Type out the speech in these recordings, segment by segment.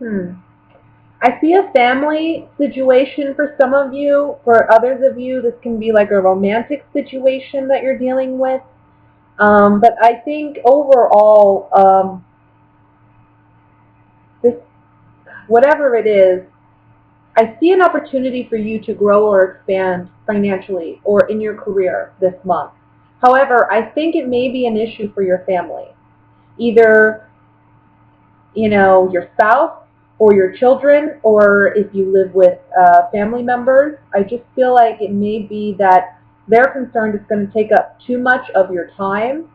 I see a family situation for some of you. For others of you, this can be like a romantic situation that you're dealing with. But I think overall, this, whatever it is, I see an opportunity for you to grow or expand financially or in your career this month. However, I think it may be an issue for your family. Either, your spouse or your children, or if you live with family members. I just feel like it may be that they're concerned it's going to take up too much of your time.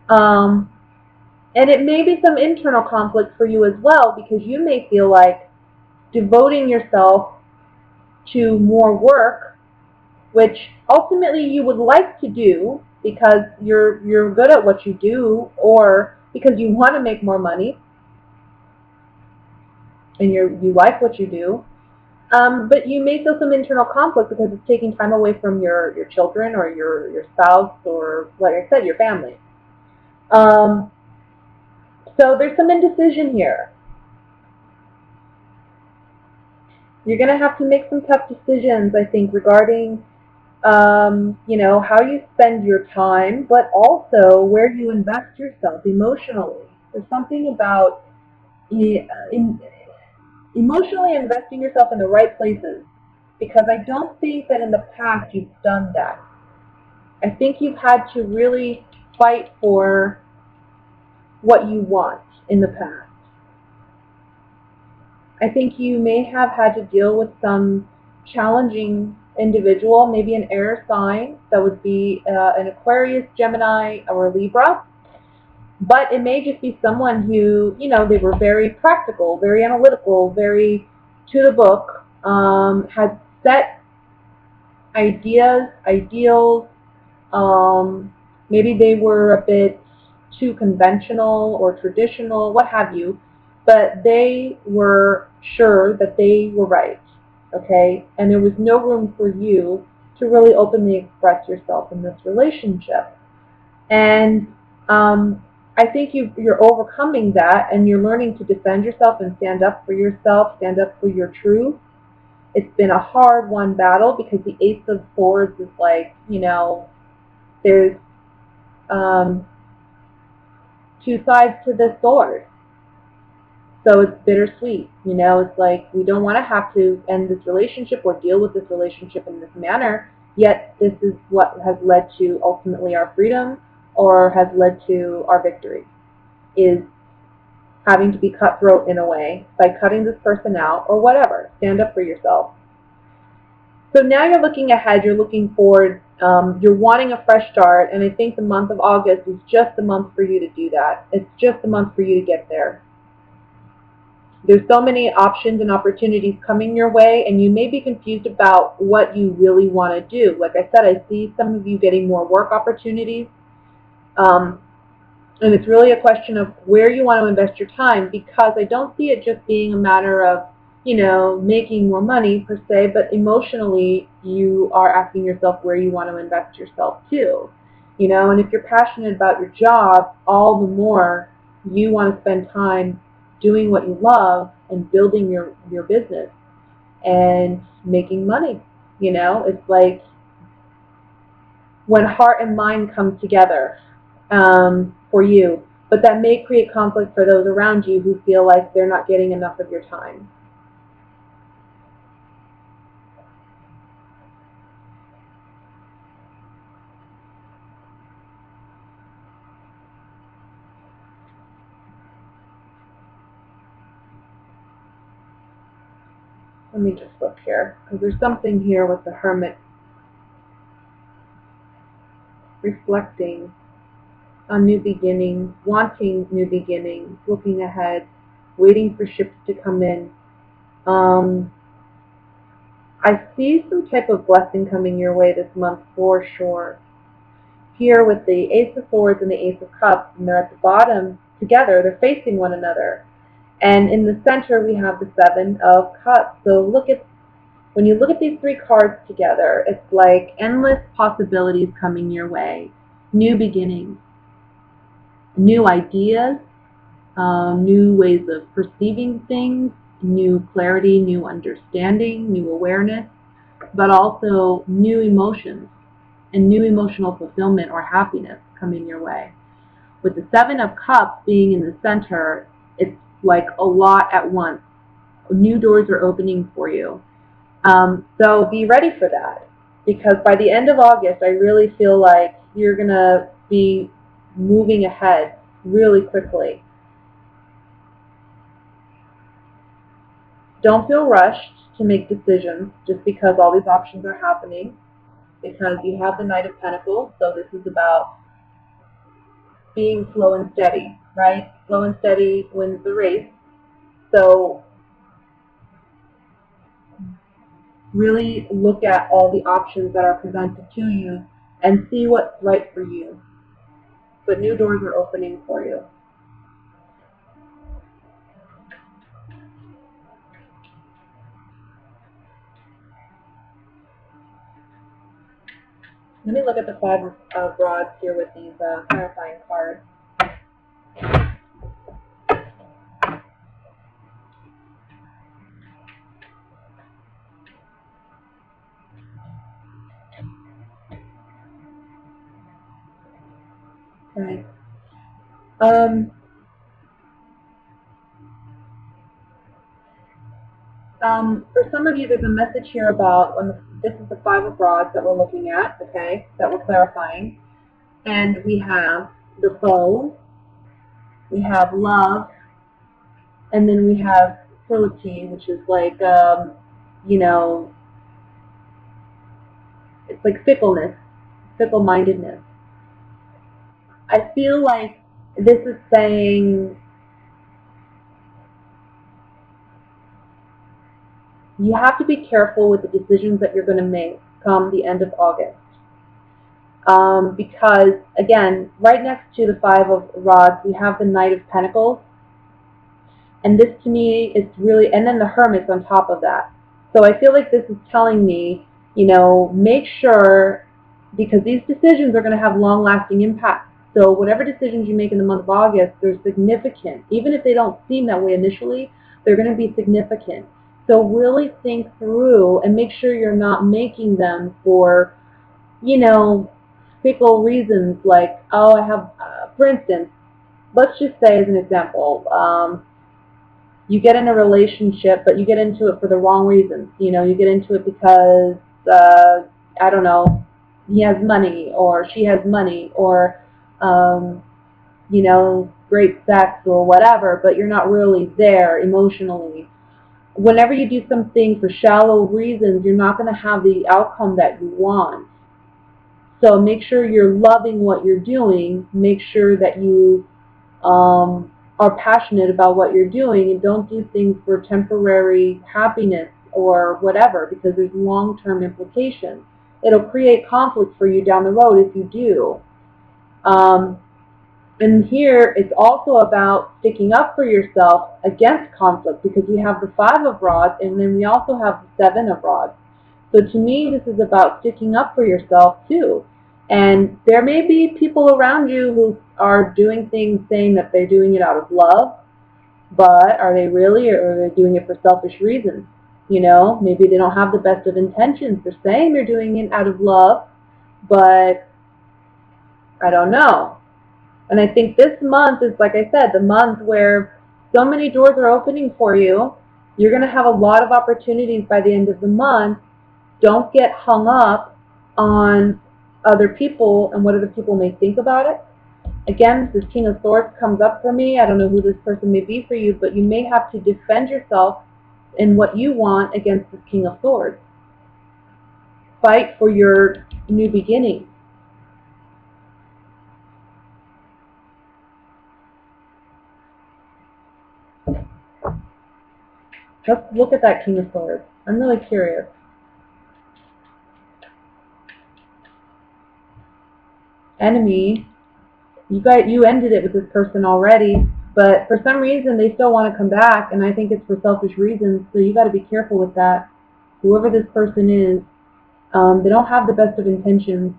Um, and it may be some internal conflict for you as well, because you may feel like devoting yourself to more work, which ultimately you would like to do because you're good at what you do, or because you want to make more money and you like what you do. But you may feel some internal conflict because it's taking time away from your children or your spouse, or, like I said, your family. Um, so there's some indecision here. You're going to have to make some tough decisions, I think, regarding how you spend your time, but also where you invest yourself emotionally. There's something about emotionally investing yourself in the right places, because I don't think that in the past you've done that. I think you've had to really fight for what you want in the past. I think you may have had to deal with some challenging individual, maybe an air sign, that would be an Aquarius, Gemini, or a Libra. But it may just be someone who, they were very practical, very analytical, very to the book, had set ideas, ideals. Maybe they were a bit too conventional or traditional, what have you, but they were sure that they were right, okay? And there was no room for you to really openly express yourself in this relationship. And I think you're overcoming that, and you're learning to defend yourself and stand up for yourself, stand up for your truth. It's been a hard won battle, because the Ace of Swords is like, there's two sides to this sword. So it's bittersweet. It's like we don't want to have to end this relationship or deal with this relationship in this manner, yet this is what has led to ultimately our freedom, or has led to our victory, is having to be cutthroat in a way by cutting this person out or whatever. Stand up for yourself. So now you're looking ahead, you're looking forward, you're wanting a fresh start, and I think the month of August is just the month for you to do that. It's just the month for you to get there. There's so many options and opportunities coming your way, and you may be confused about what you really want to do. Like I said, I see some of you getting more work opportunities, and it's really a question of where you want to invest your time, because I don't see it just being a matter of making more money per se, but emotionally you are asking yourself where you want to invest yourself too. And if you're passionate about your job, all the more you want to spend time doing what you love and building your business and making money. It's like when heart and mind come together for you, but that may create conflict for those around you who feel like they're not getting enough of your time. Let me just look here, because there's something here with the Hermit reflecting on new beginnings, wanting new beginnings, looking ahead, waiting for ships to come in. I see some type of blessing coming your way this month for sure. Here with the Ace of Swords and the Ace of Cups, and they're at the bottom together, they're facing one another. And in the center we have the Seven of Cups. So when you look at these three cards together, it's like endless possibilities coming your way. New beginnings, new ideas, new ways of perceiving things, new clarity, new understanding, new awareness, but also new emotions and new emotional fulfillment or happiness coming your way. With the Seven of Cups being in the center, it's like a lot at once. New doors are opening for you. So be ready for that, because by the end of August, I really feel like you're going to be moving ahead really quickly. Don't feel rushed to make decisions just because all these options are happening, because you have the Knight of Pentacles, so this is about being slow and steady, right? Slow and steady wins the race. So really look at all the options that are presented to you and see what's right for you. But new doors are opening for you. Let me look at the Five of Rods here with these clarifying cards. Okay. For some of you, there's a message here about this is the Five of Rods that we're looking at, okay, that we're clarifying. And we have the Foe, we have love, and then we have fertility, which is like, you know, it's like fickleness, fickle-mindedness. I feel like this is saying you have to be careful with the decisions that you're going to make come the end of August. Because, again, right next to the Five of Rods, we have the Knight of Pentacles. And this, to me, is really, and then the Hermit on top of that. So I feel like this is telling me, you know, make sure, because these decisions are going to have long-lasting impact. So whatever decisions you make in the month of August, they're significant. Even if they don't seem that way initially, they're going to be significant. So really think through and make sure you're not making them for, you know, fickle reasons like, oh, I have, for instance, let's just say as an example, you get in a relationship, but you get into it for the wrong reasons. You know, you get into it because, I don't know, he has money or she has money or, you know, great sex or whatever, but you're not really there emotionally. Whenever you do something for shallow reasons, you're not going to have the outcome that you want. So make sure you're loving what you're doing. Make sure that you are passionate about what you're doing, and don't do things for temporary happiness or whatever, because there's long-term implications. It'll create conflict for you down the road if you do. And here it's also about sticking up for yourself against conflict, because we have the Five of Rods and then we also have the Seven of Rods. So to me, this is about sticking up for yourself too. And there may be people around you who are doing things saying that they're doing it out of love, but are they really, or are they doing it for selfish reasons? You know, maybe they don't have the best of intentions. They're saying they're doing it out of love, but I don't know. And I think this month is, like I said, the month where so many doors are opening for you. You're going to have a lot of opportunities by the end of the month. Don't get hung up on other people and what other people may think about it. Again, this King of Swords comes up for me. I don't know who this person may be for you, but you may have to defend yourself in what you want against this King of Swords. Fight for your new beginning. Let's look at that King of Swords. I'm really curious. Enemy. You ended it with this person already, but for some reason they still want to come back, and I think it's for selfish reasons, so you got to be careful with that. Whoever this person is, they don't have the best of intentions.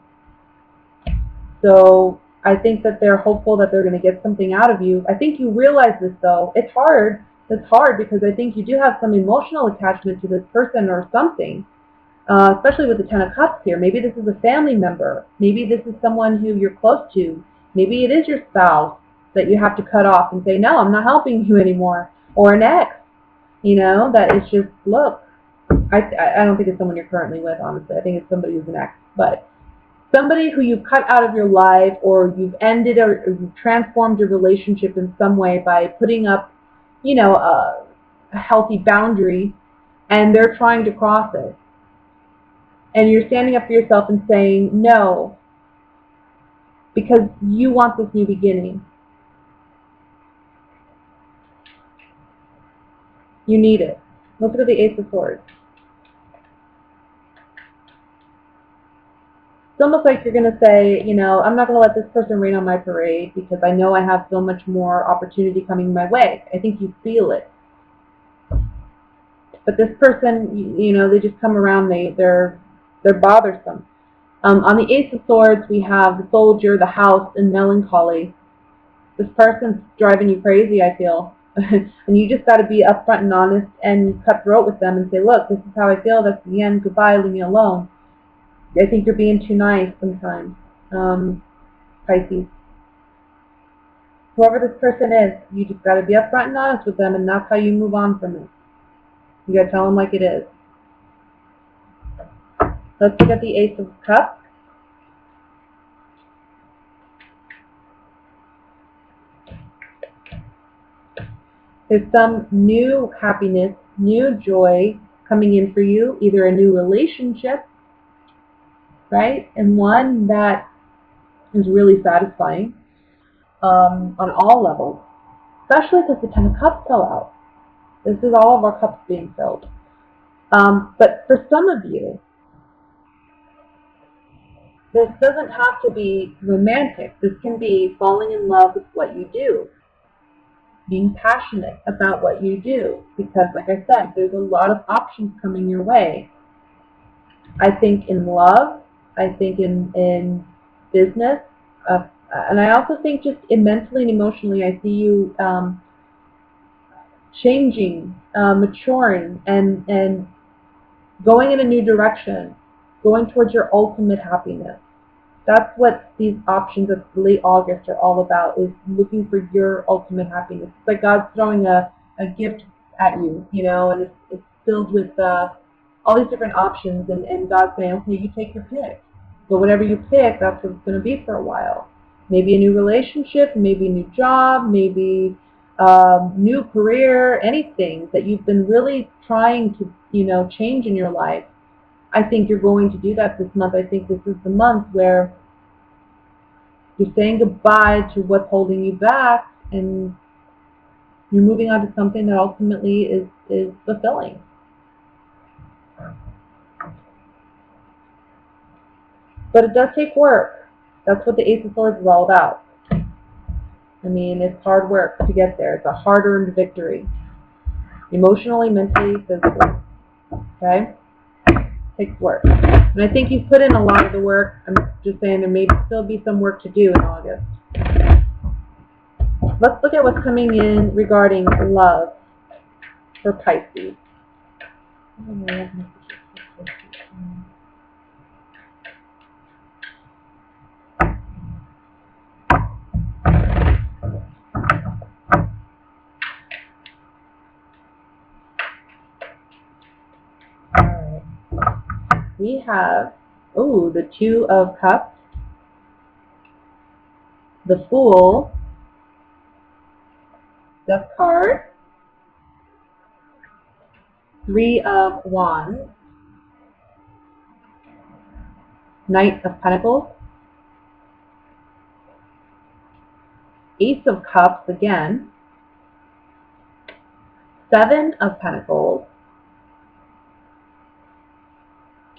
So I think that they're hopeful that they're going to get something out of you. I think you realize this, though. It's hard. It's hard because I think you do have some emotional attachment to this person or something, especially with the Ten of Cups here. Maybe this is a family member. Maybe this is someone who you're close to. Maybe it is your spouse that you have to cut off and say, no, I'm not helping you anymore. Or an ex, that is just, look, I don't think it's someone you're currently with, honestly. I think it's somebody who's an ex. But somebody who you've cut out of your life, or you've ended, or you've transformed your relationship in some way by putting up, a healthy boundary, and they're trying to cross it. And you're standing up for yourself and saying no, because you want this new beginning. You need it. Look at the Ace of Swords. It's almost like you're going to say, I'm not going to let this person rain on my parade because I know I have so much more opportunity coming my way. I think you feel it. But this person, they just come around, they're bothersome. On the Ace of Swords, we have the Soldier, the House, and Melancholy. This person's driving you crazy, I feel. And you just got to be upfront and honest and cutthroat with them and say, look, this is how I feel, that's the end, goodbye, leave me alone. I think you're being too nice sometimes, Pisces. Whoever this person is, you just got to be upfront and honest with them, and that's how you move on from it. You got to tell them like it is. Let's look at the Ace of Cups. There's some new happiness, new joy coming in for you, either a new relationship, right? And one that is really satisfying on all levels, especially because the Ten of Cups fell out. This is all of our cups being filled. But for some of you, this doesn't have to be romantic. This can be falling in love with what you do, being passionate about what you do, because like I said, there's a lot of options coming your way. I think in love, I think in business, and I also think just mentally and emotionally, I see you changing, maturing, and going in a new direction, going towards your ultimate happiness. That's what these options of late August are all about, is looking for your ultimate happiness. It's like God's throwing a gift at you, and it's filled with all these different options, and God's saying, okay, you take your pick. But whatever you pick, that's what it's going to be for a while. Maybe a new relationship, maybe a new job, maybe new career, anything that you've been really trying to, change in your life. I think you're going to do that this month. I think this is the month where you're saying goodbye to what's holding you back, and you're moving on to something that ultimately is fulfilling. But it does take work. That's what the Ace of Swords is all about. I mean, it's hard work to get there. It's a hard-earned victory. Emotionally, mentally, physically. Okay? It takes work. And I think you've put in a lot of the work. I'm just saying there may still be some work to do in August. Let's look at what's coming in regarding love for Pisces. Alright. We have, the Two of Cups, the Fool, the card, Three of Wands, Knight of Pentacles, Ace of Cups again, Seven of Pentacles,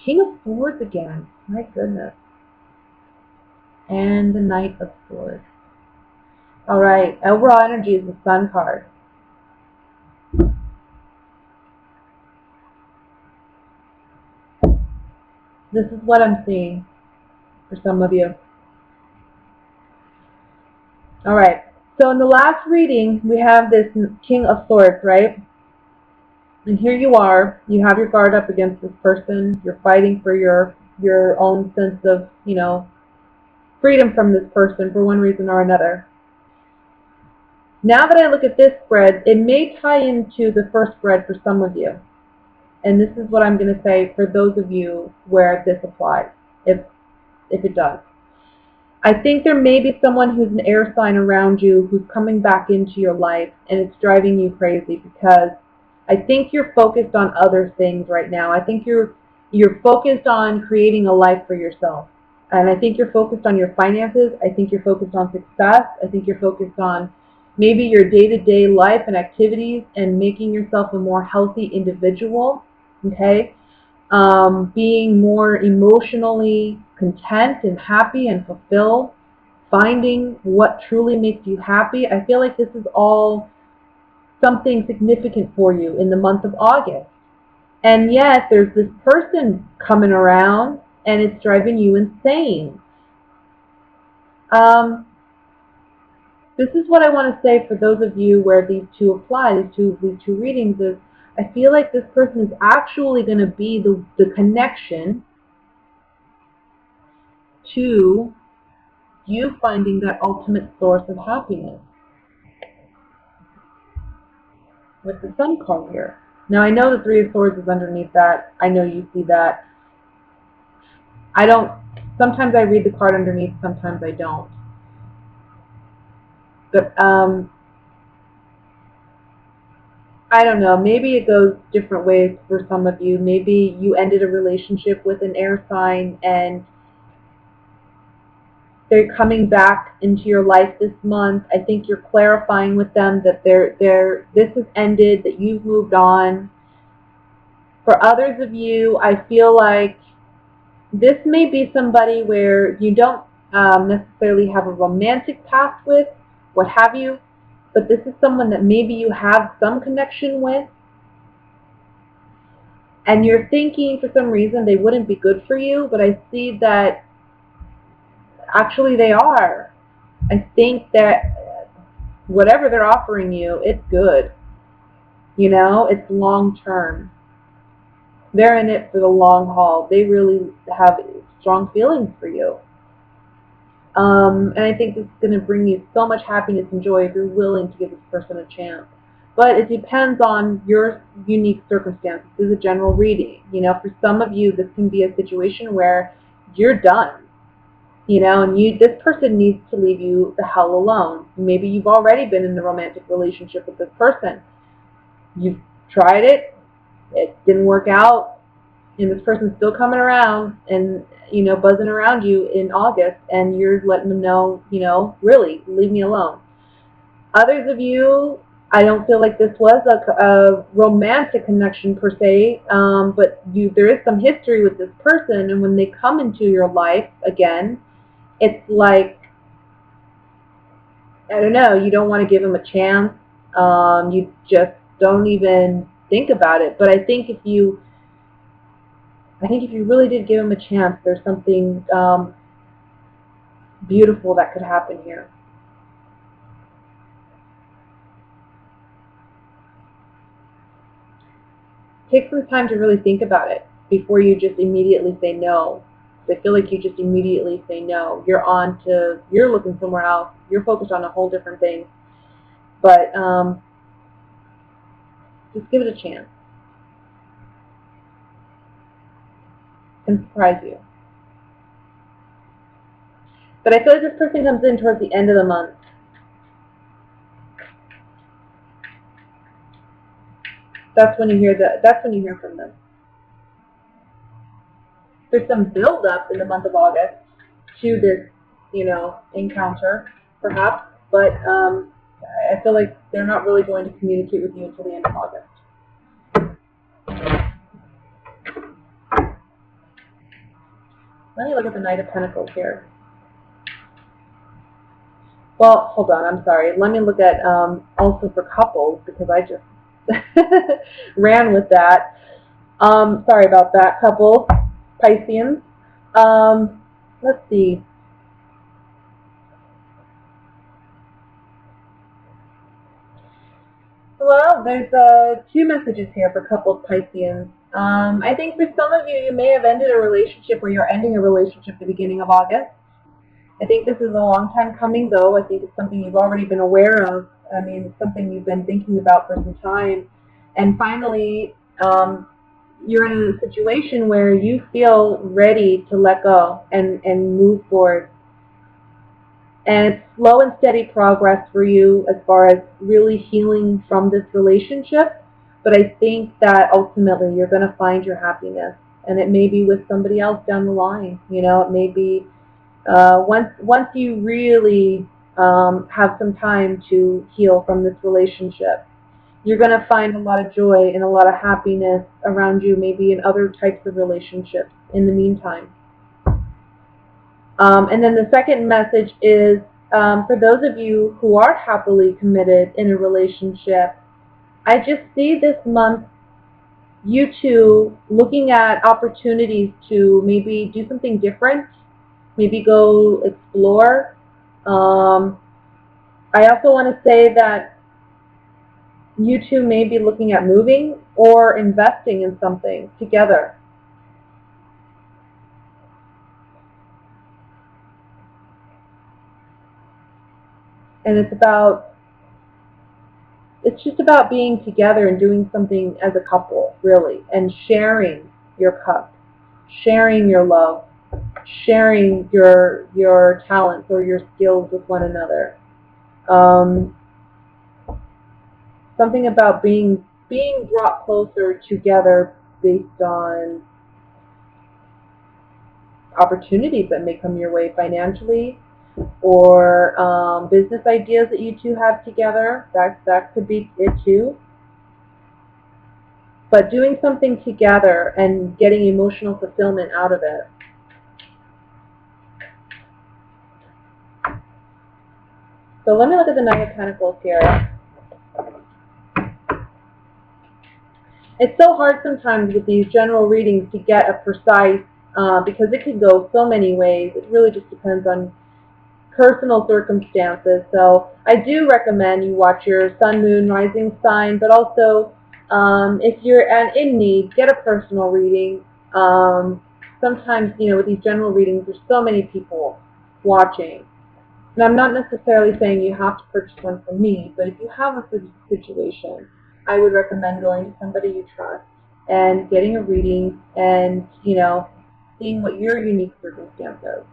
King of Swords again, my goodness, and the Knight of Swords. Alright, overall energy is the Sun card. This is what I'm seeing for some of you. All right. So in the last reading, we have this King of Swords, right? And here you are. You have your guard up against this person. You're fighting for your own sense of, freedom from this person for one reason or another. Now that I look at this spread, it may tie into the first spread for some of you. And this is what I'm going to say for those of you where this applies, if it does. I think there may be someone who's an air sign around you who's coming back into your life, and it's driving you crazy because I think you're focused on other things right now. I think you're focused on creating a life for yourself. And I think you're focused on your finances. I think you're focused on success. I think you're focused on maybe your day-to-day life and activities and making yourself a more healthy individual, okay? Being more emotionally content and happy and fulfilled, finding what truly makes you happy. I feel like this is all something significant for you in the month of August. And yet there's this person coming around and it's driving you insane. This is what I want to say for those of you where these two apply, these two readings is, I feel like this person is actually going to be the connection to you finding that ultimate source of happiness with the Sun card here. Now I know the Three of Swords is underneath that. I know you see that. Sometimes I read the card underneath, sometimes I don't. But I don't know, maybe it goes different ways for some of you. Maybe you ended a relationship with an air sign and they're coming back into your life this month. I think you're clarifying with them that this has ended, that you've moved on. For others of you, I feel like this may be somebody where you don't necessarily have a romantic past with, what have you, but this is someone that maybe you have some connection with, and you're thinking for some reason they wouldn't be good for you, but I see that actually they are. I think that whatever they're offering you, it's good. It's long term. They're in it for the long haul. They really have strong feelings for you. And I think this is going to bring you so much happiness and joy if you're willing to give this person a chance. But it depends on your unique circumstances. This is a general reading. For some of you, this can be a situation where you're done. And this person needs to leave you the hell alone. Maybe you've already been in a romantic relationship with this person. You've tried it. It didn't work out. And this person's still coming around and, buzzing around you in August, and you're letting them know, really, leave me alone. Others of you, I don't feel like this was a romantic connection per se, but there is some history with this person, and when they come into your life again, it's like, I don't know, you don't want to give them a chance. You just don't even think about it. But I think if you really did give them a chance, there's something beautiful that could happen here. Take some time to really think about it before you just immediately say no. I feel like you just immediately say no. You're looking somewhere else. You're focused on a whole different thing. But just give it a chance. It can surprise you. But I feel like this person comes in towards the end of the month. That's when you hear from them. There's some build up in the month of August to this, encounter, perhaps, but I feel like they're not really going to communicate with you until the end of August. Let me look at the Knight of Pentacles here. Well, hold on, I'm sorry. Let me look at also for couples, because I just ran with that. Sorry about that, couple, Pisceans. Let's see. Well, there's two messages here for couples Pisceans. I think for some of you, you may have ended a relationship or you're ending a relationship at the beginning of August. I think this is a long time coming, though. I think it's something you've already been aware of. I mean, it's something you've been thinking about for some time. And finally, you're in a situation where you feel ready to let go and move forward. And it's slow and steady progress for you as far as really healing from this relationship. But I think that ultimately you're going to find your happiness. And it may be with somebody else down the line. You know, it may be once you really have some time to heal from this relationship. You're going to find a lot of joy and a lot of happiness around you, maybe in other types of relationships in the meantime. And then the second message is for those of you who are happily committed in a relationship, I just see this month you two looking at opportunities to maybe do something different, maybe go explore. I also want to say that you two may be looking at moving or investing in something together. And it's just about being together and doing something as a couple, really, and sharing your cup, sharing your love, sharing your talents or your skills with one another. Something about being brought closer together based on opportunities that may come your way financially, or business ideas that you two have together. That could be it too. But doing something together and getting emotional fulfillment out of it. So let me look at the Knight of Pentacles here. It's so hard sometimes with these general readings to get a precise, because it can go so many ways. It really just depends on personal circumstances. So I do recommend you watch your sun, moon, rising sign, but also if you're in need, get a personal reading. Sometimes, with these general readings, there's so many people watching. And I'm not necessarily saying you have to purchase one from me, but if you have a situation, I would recommend going to somebody you trust and getting a reading and, seeing what your unique circumstances.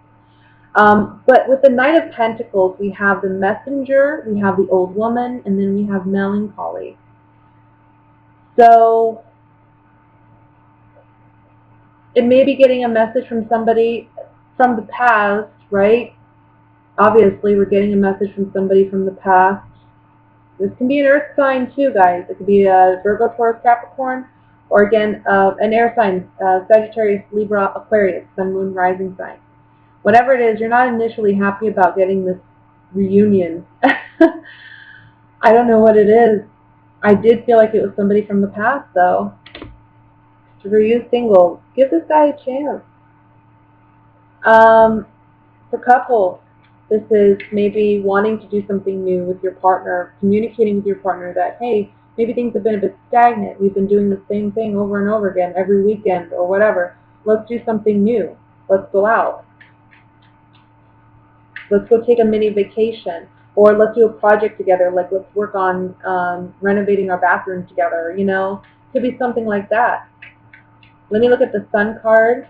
But with the Knight of Pentacles, we have the Messenger, we have the Old Woman, and then we have Melancholy. So it may be getting a message from somebody from the past, right? Obviously, we're getting a message from somebody from the past. This can be an earth sign too, guys. It could be a Virgo, Taurus, Capricorn, or again, an air sign, Sagittarius, Libra, Aquarius, Sun, Moon, Rising sign. Whatever it is, you're not initially happy about getting this reunion. I don't know what it is. I did feel like it was somebody from the past, though. For you single, give this guy a chance. For couples, this is maybe wanting to do something new with your partner, communicating with your partner that, hey, maybe things have been a bit stagnant. We've been doing the same thing over and over again every weekend or whatever. Let's do something new. Let's go out. Let's go take a mini vacation. Or let's do a project together, like let's work on renovating our bathroom together, Could be something like that. Let me look at the Sun card.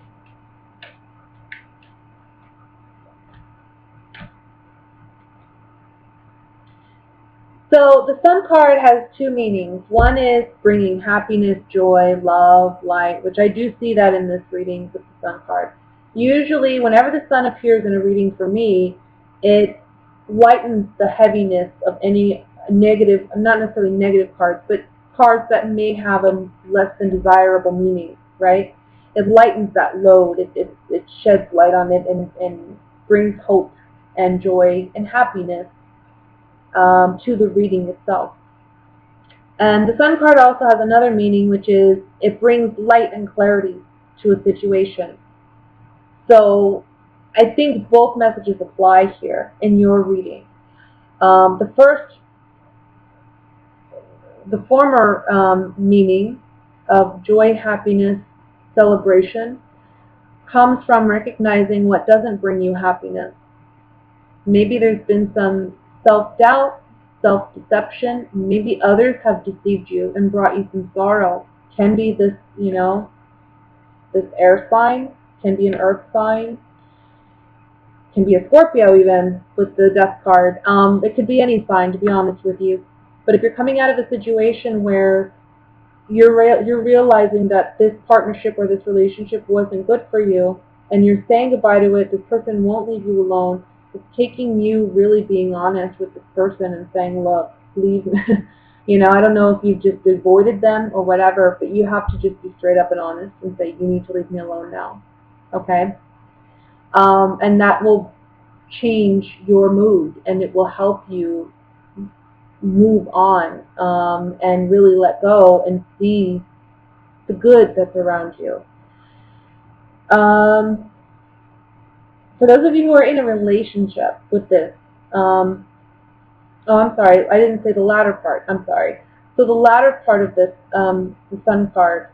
So the Sun card has two meanings. One is bringing happiness, joy, love, light, which I do see that in this reading with the Sun card. Usually, whenever the Sun appears in a reading for me, it lightens the heaviness of any negative, not necessarily negative cards, but cards that may have a less than desirable meaning, right? It lightens that load. It sheds light on it and brings hope and joy and happiness to the reading itself. And the Sun card also has another meaning, which is it brings light and clarity to a situation. So I think both messages apply here in your reading. The first the former meaning of joy, happiness, celebration comes from recognizing what doesn't bring you happiness. Maybe there's been some self-doubt, self-deception. Maybe others have deceived you and brought you some sorrow. Can be this, this air sign, can be an earth sign, can be a Scorpio even with the death card. It could be any sign, to be honest with you. But if you're coming out of a situation where you're realizing that this partnership or this relationship wasn't good for you, and you're saying goodbye to it, this person won't leave you alone. It's taking you really being honest with this person and saying, look, leave me. I don't know if you've just avoided them or whatever, but you have to just be straight up and honest and say, you need to leave me alone now. Okay? And that will change your mood, and it will help you move on and really let go and see the good that's around you. For those of you who are in a relationship with this, oh, I'm sorry, I didn't say the latter part. I'm sorry. So the latter part of this, the Sun card,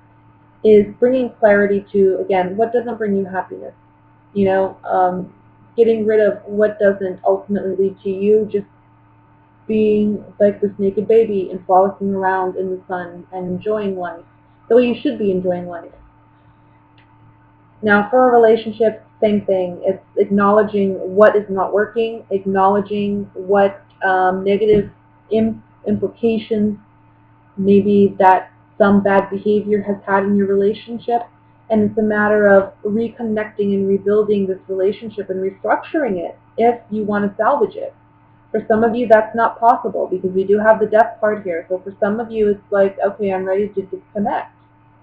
is bringing clarity to, again, what doesn't bring you happiness. Getting rid of what doesn't ultimately lead to you just being like this naked baby and frolicking around in the sun and enjoying life the way you should be enjoying life. Now, for a relationship, same thing. It's acknowledging what is not working, acknowledging what negative implications maybe that some bad behavior has had in your relationship, and it's a matter of reconnecting and rebuilding this relationship and restructuring it if you want to salvage it. For some of you, that's not possible because we do have the death card here. So for some of you, it's like, okay, I'm ready to disconnect.